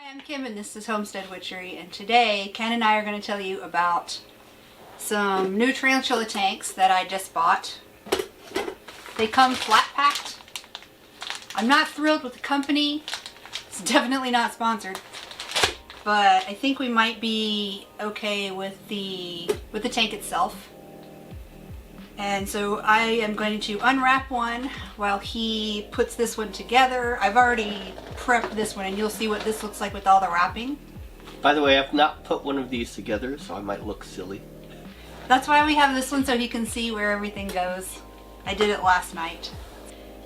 I'm Kim and this is Homestead Witchery, and today Ken and I are going to tell you about some new tarantula tanks that I just bought. They come flat packed. I'm not thrilled with the company. It's definitely not sponsored, but I think we might be okay with the tank itself. And so I am going to unwrap one while he puts this one together. I've already prepped this one and you'll see what this looks like with all the wrapping. By the way, I've not put one of these together, so I might look silly. That's why we have this one, so he can see where everything goes. I did it last night.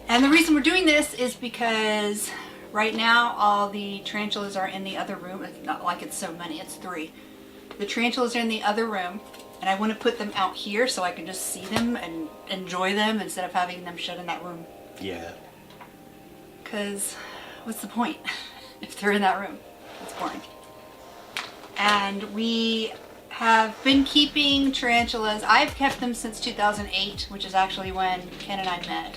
And the reason we're doing this is because right now all the tarantulas are in the other room. It's not like it's so many, it's 3. The tarantulas are in the other room. And I want to put them out here so I can just see them and enjoy them instead of having them shut in that room. Yeah. Because what's the point if they're in that room? It's boring. And we have been keeping tarantulas. I've kept them since 2008, which is actually when Ken and I met.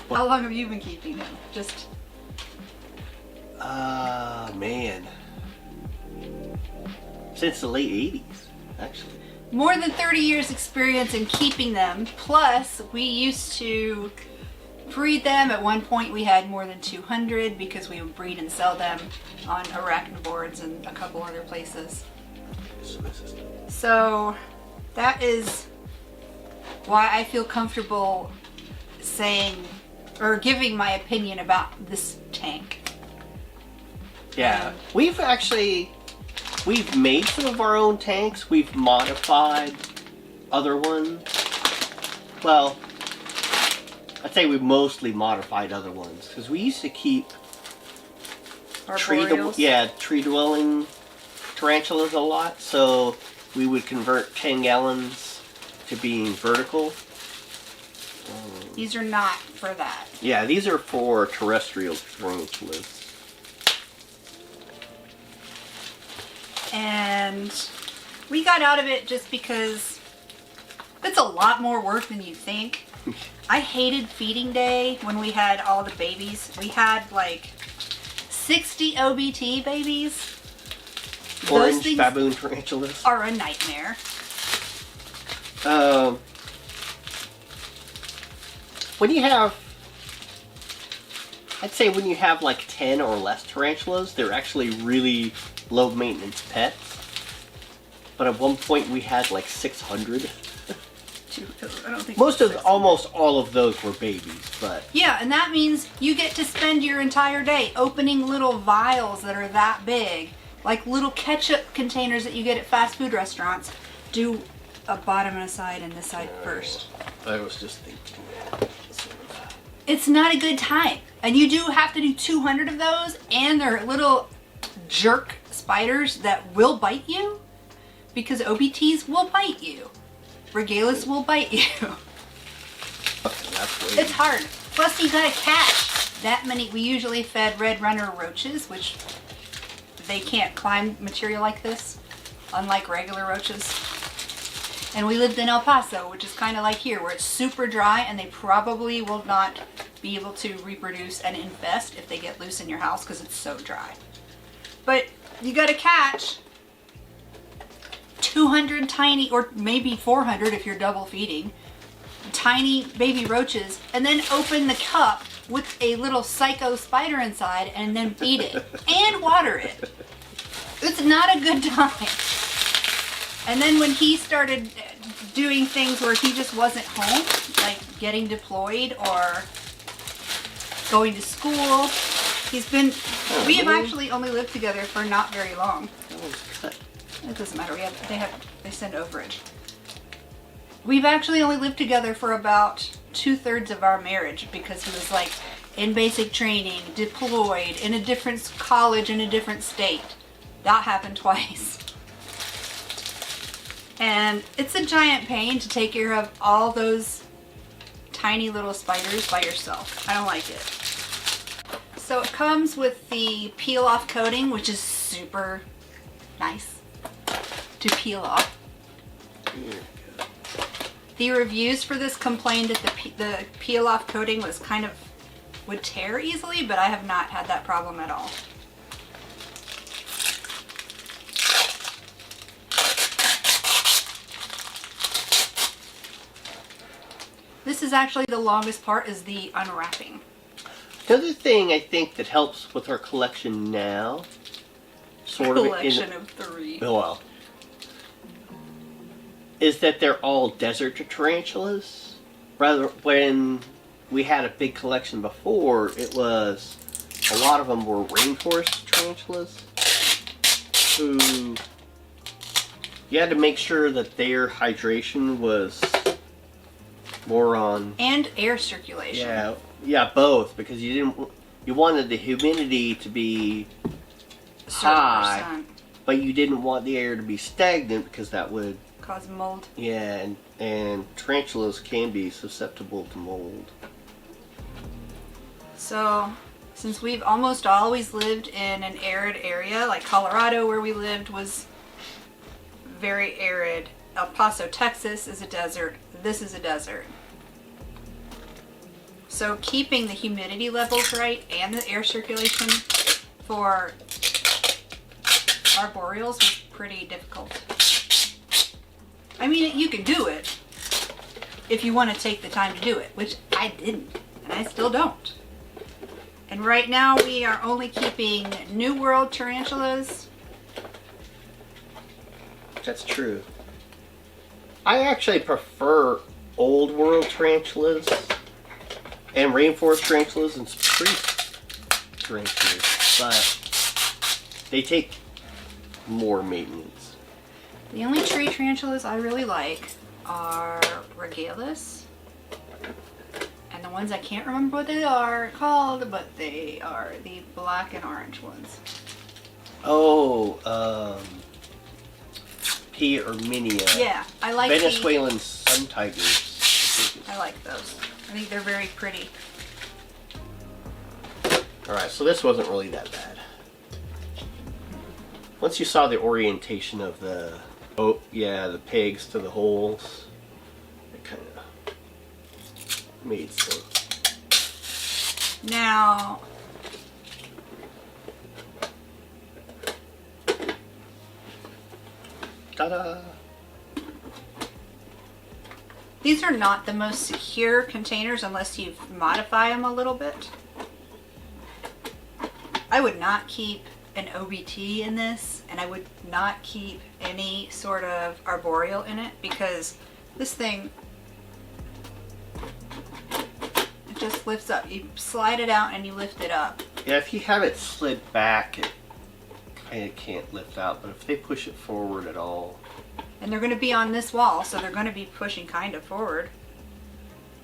What? How long have you been keeping them? Just... man. Since the late 80s. Actually. More than 30 years experience in keeping them, plus we used to breed them. At one point we had more than 200 because we would breed and sell them on arachne boards and a couple other places. So that is why I feel comfortable saying or giving my opinion about this tank. Yeah, We've made some of our own tanks. We've modified other ones. Well, I'd say we've mostly modified other ones because we used to keep tree-dwelling tarantulas a lot. So we would convert 10 gallons to being vertical. These are not for that. Yeah, these are for terrestrial tarantulas. And we got out of it just because it's a lot more work than you think. I hated feeding day when we had all the babies. We had like 60 OBT babies. Orange baboon tarantulas are a nightmare. I'd say when you have like 10 or less tarantulas, they're actually really low maintenance pets. But at one point we had like 600. I don't think almost all of those were babies, but yeah, and that means you get to spend your entire day opening little vials that are that big, like little ketchup containers that you get at fast food restaurants. Do a bottom and a side and this side first. I was just thinking that. It's not a good time. And you do have to do 200 of those, and they're little jerk spiders that will bite you, because OBTs will bite you. Regalis will bite you. It's hard. Plus you gotta catch that many. We usually fed red runner roaches, which they can't climb material like this, unlike regular roaches. And we lived in El Paso, which is kind of like here, where it's super dry and they probably will not be able to reproduce and infest if they get loose in your house because it's so dry. But you gotta catch 200 tiny, or maybe 400 if you're double feeding, tiny baby roaches, and then open the cup with a little psycho spider inside and then feed it and water it. It's not a good time. And then when he started doing things where he just wasn't home, like getting deployed or going to school, we have actually only lived together for not very long. It doesn't matter. They send overage. We've actually only lived together for about 2/3 of our marriage because he was like in basic training, deployed, in a different college in a different state. That happened twice. And it's a giant pain to take care of all those tiny little spiders by yourself. I don't like it. So it comes with the peel off coating, which is super nice to peel off. The reviews for this complained that the peel off coating was would tear easily, but I have not had that problem at all. This is actually the longest part, is the unwrapping. Another thing I think that helps with our collection now, sort of Collection of 3. well, is that they're all desert tarantulas. Rather, when we had a big collection before, it was a lot of them were rainforest tarantulas, who you had to make sure that their hydration was more on, and air circulation. yeah, both, because you wanted the humidity to be high, but you didn't want the air to be stagnant because that would cause mold. Yeah, and tarantulas can be susceptible to mold. So, since we've almost always lived in an arid area, like Colorado where we lived was very arid. El Paso, Texas is a desert. This is a desert. So keeping the humidity levels right and the air circulation for arboreals was pretty difficult. I mean, you can do it if you want to take the time to do it, which I didn't, and I still don't. And right now we are only keeping New World tarantulas. That's true. I actually prefer Old World tarantulas and rainforest tarantulas and spruce tarantulas, but they take more maintenance. The only tree tarantulas I really like are regalis, and the ones I can't remember what they are called, but they are the black and orange ones. Oh, P. erminia. Yeah, I like Venezuelan sun tigers. I like those. I think they're very pretty. Alright, so this wasn't really that bad. Once you saw the orientation of the the pegs to the holes, it kind of made sense. Now, ta-da! these are not the most secure containers unless you modify them a little bit. I would not keep an OBT in this, and I would not keep any sort of arboreal in it, because this thing, it just lifts up. You slide it out and you lift it up. Yeah, if you have it slid back, it kind of can't lift out, but if they push it forward at all. And they're going to be on this wall, so they're going to be pushing kind of forward.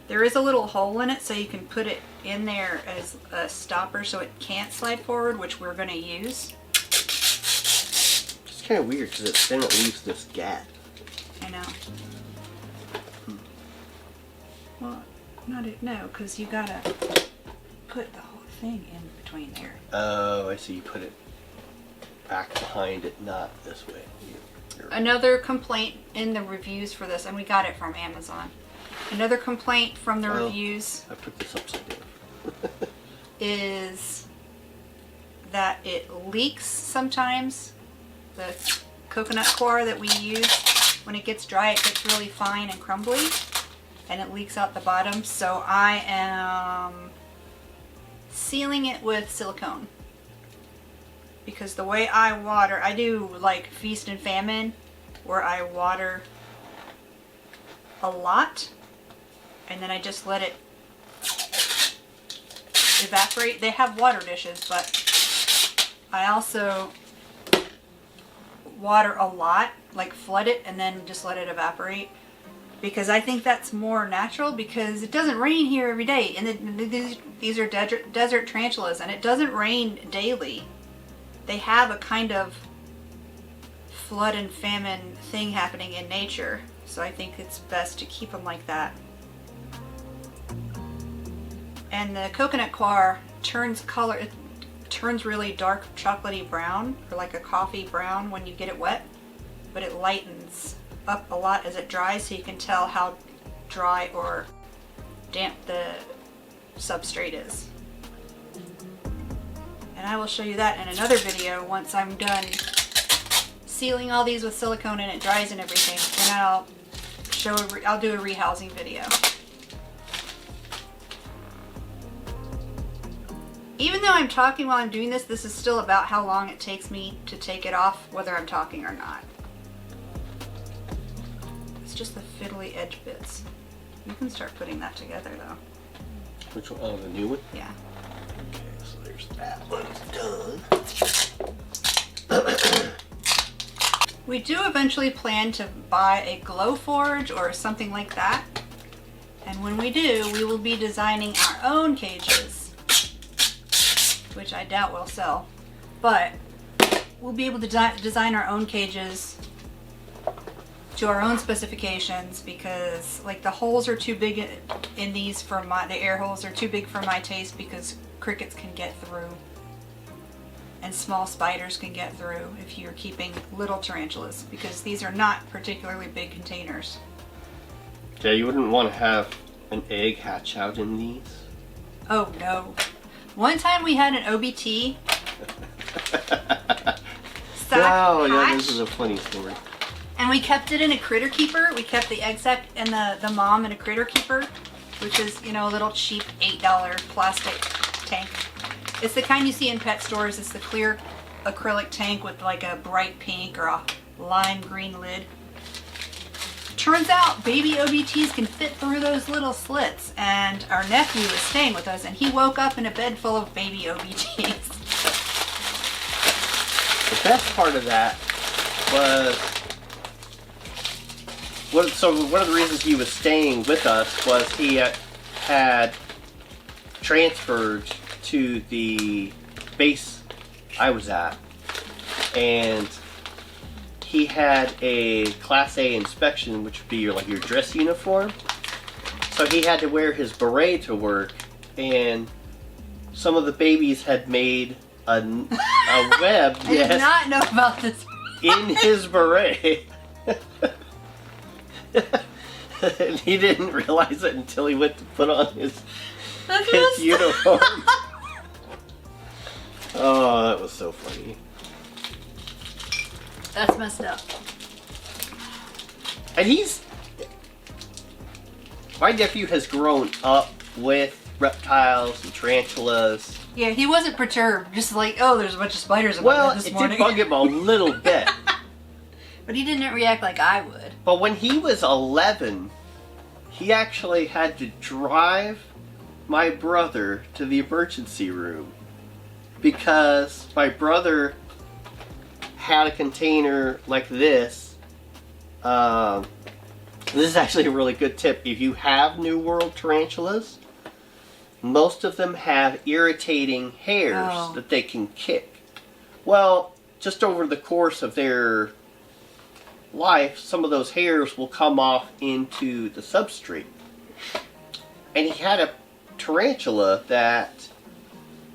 There is a little hole in it, so you can put it in there as a stopper so it can't slide forward, which we're going to use. It's kind of weird because then it leaves this gap. I know. Well, no, because you got to put the whole thing in between there. Oh, I see. You put it back behind it, not this way. Another complaint in the reviews for this, and we got it from Amazon. Another complaint from the reviews I put this upside down. is that it leaks sometimes. The coconut coir that we use, when it gets dry, it gets really fine and crumbly, and it leaks out the bottom. So I am sealing it with silicone. Because the way I water, I do like feast and famine, where I water a lot and then I just let it evaporate. They have water dishes, but I also water a lot, like flood it and then just let it evaporate, because I think that's more natural, because it doesn't rain here every day, and these are desert tarantulas, and it doesn't rain daily. They have a kind of flood and famine thing happening in nature, so I think it's best to keep them like that. And the coconut coir turns color, it turns really dark chocolatey brown, or like a coffee brown when you get it wet, but it lightens up a lot as it dries, so you can tell how dry or damp the substrate is. And I will show you that in another video once I'm done sealing all these with silicone and it dries and everything. Then I'll do a rehousing video. Even though I'm talking while I'm doing this, this is still about how long it takes me to take it off, whether I'm talking or not. It's just the fiddly edge bits. You can start putting that together though. Which one? Oh, the new one? Yeah. Okay, so there's that one done. We do eventually plan to buy a glow forge or something like that. And when we do, we will be designing our own cages, which I doubt will sell. But we'll be able to design our own cages to our own specifications, because like the holes are too big in these for the air holes are too big for my taste, because crickets can get through and small spiders can get through if you're keeping little tarantulas, because these are not particularly big containers. Yeah, you wouldn't want to have an egg hatch out in these. Oh no. One time we had an OBT Wow, hatch, yeah, this is a funny story. and we kept it in a critter keeper. We kept the egg sac and the mom in a critter keeper, which is, you know, a little cheap $8 plastic tank. It's the kind you see in pet stores. It's the clear acrylic tank with like a bright pink or a lime green lid. Turns out baby OBTs can fit through those little slits, and our nephew was staying with us and he woke up in a bed full of baby OBTs. The best part of that was, so one of the reasons he was staying with us was he had transferred to the base I was at, and he had a Class A inspection, which would be your dress uniform. So he had to wear his beret to work, and some of the babies had made a web. I did not know about this. In his beret. And he didn't realize it until he went to put on his uniform. Oh, that was so funny. That's messed up. And my nephew has grown up with reptiles and tarantulas. Yeah, he wasn't perturbed. Just like, oh, there's a bunch of spiders in my bed this morning. Well, it did bug him a little bit. But he didn't react like I would. But when he was 11, he actually had to drive my brother to the emergency room, because my brother had a container like this. This is actually a really good tip. If you have New World tarantulas, most of them have irritating hairs that they can kick. Well, just over the course of their life, some of those hairs will come off into the substrate. And he had a tarantula that,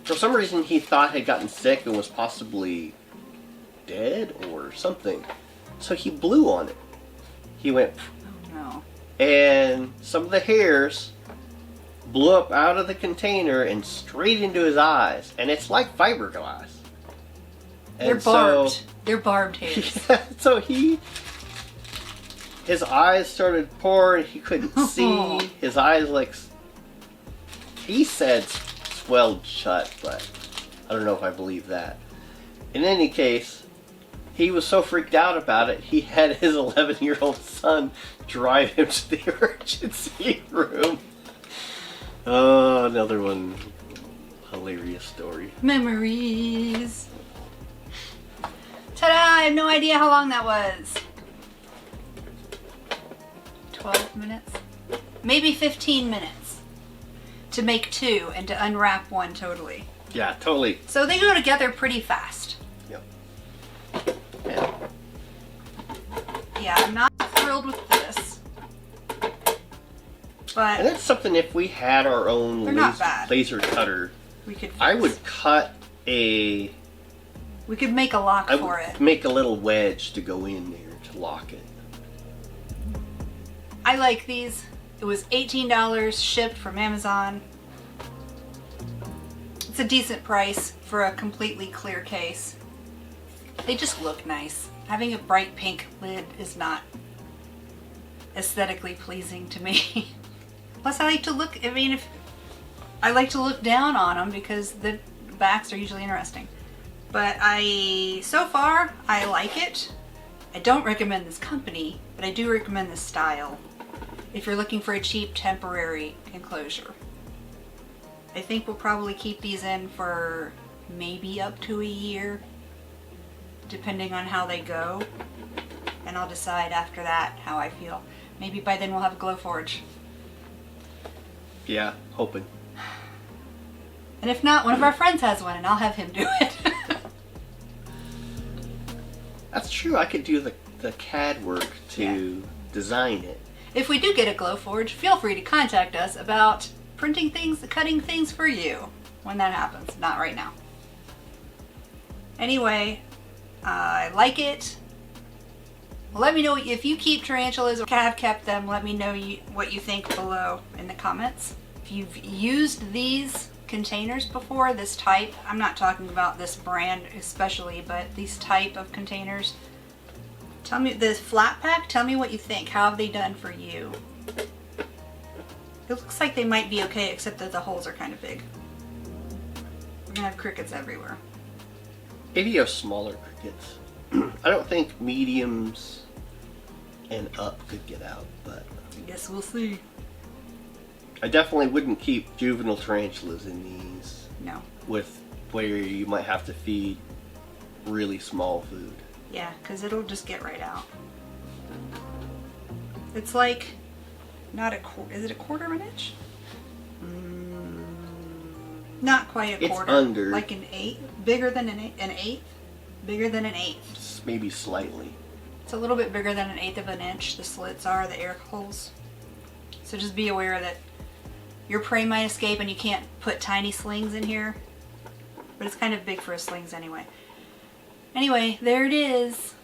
for some reason, he thought had gotten sick and was possibly dead or something. So he blew on it. He went, oh no. And some of the hairs blew up out of the container and straight into his eyes. And it's like fiberglass. They're barbed. They're barbed hairs. Yeah, so his eyes started pouring. He couldn't see. His eyes, he said swelled shut, but I don't know if I believe that. In any case, he was so freaked out about it, he had his 11-year-old son drive him to the emergency room. Oh, another one. Hilarious story. Memories. Ta-da! I have no idea how long that was. 12 minutes? Maybe 15 minutes to make two and to unwrap one totally. Yeah, totally. So they go together pretty fast. Yep. Yeah, I'm not thrilled with this. But And that's something, if we had our own they're not bad. laser cutter, We could fix. I would cut a... We could make a lock I for would it. make a little wedge to go in there to lock it. I like these. It was $18 shipped from Amazon. It's a decent price for a completely clear case. They just look nice. Having a bright pink lid is not aesthetically pleasing to me. Plus, I like to look. I mean, I like to look down on them because backs are usually interesting. But so far, I like it. I don't recommend this company, but I do recommend this style if you're looking for a cheap temporary enclosure. I think we'll probably keep these in for maybe up to a year, depending on how they go. And I'll decide after that how I feel. Maybe by then we'll have a Glowforge. Yeah, hoping. And if not, one of our friends has one and I'll have him do it. That's true. I could do the CAD work to design it. If we do get a Glowforge, feel free to contact us about printing things, cutting things for you when that happens. Not right now. Anyway, I like it. Let me know if you keep tarantulas or have kept them. Let me know what you think below in the comments. If you've used these containers before, this type, I'm not talking about this brand especially, but these type of containers, tell me, this flat pack, tell me what you think. How have they done for you? It looks like they might be okay, except that the holes are kind of big. We're gonna have crickets everywhere. Maybe you have smaller crickets. I don't think mediums and up could get out, but I guess we'll see. I definitely wouldn't keep juvenile tarantulas in these. No. With where you might have to feed really small food. Yeah, because it'll just get right out. It's like, not a quarter, is it a quarter of an inch? Not quite a quarter. It's under. Like an eighth? Bigger than an eighth? Bigger than an eighth. Maybe slightly. It's a little bit bigger than an eighth of an inch, the slits are, the air holes. So just be aware that your prey might escape and you can't put tiny slings in here. But it's kind of big for slings anyway. Anyway, there it is.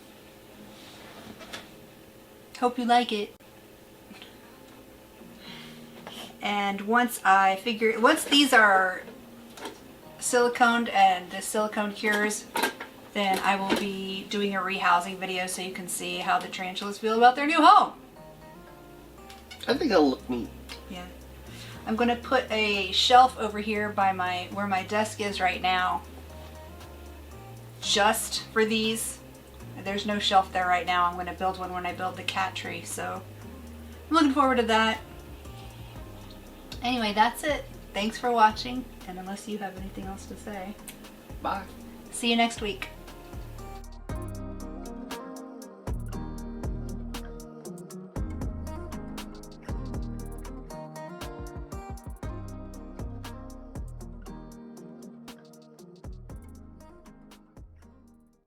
Hope you like it. And once these are siliconed and the silicone cures, then I will be doing a rehousing video so you can see how the tarantulas feel about their new home. I think it'll look neat. Yeah. I'm going to put a shelf over here by where my desk is right now, just for these. There's no shelf there right now. I'm going to build one when I build the cat tree, so I'm looking forward to that. Anyway, that's it. Thanks for watching, and unless you have anything else to say, Bye. see you next week.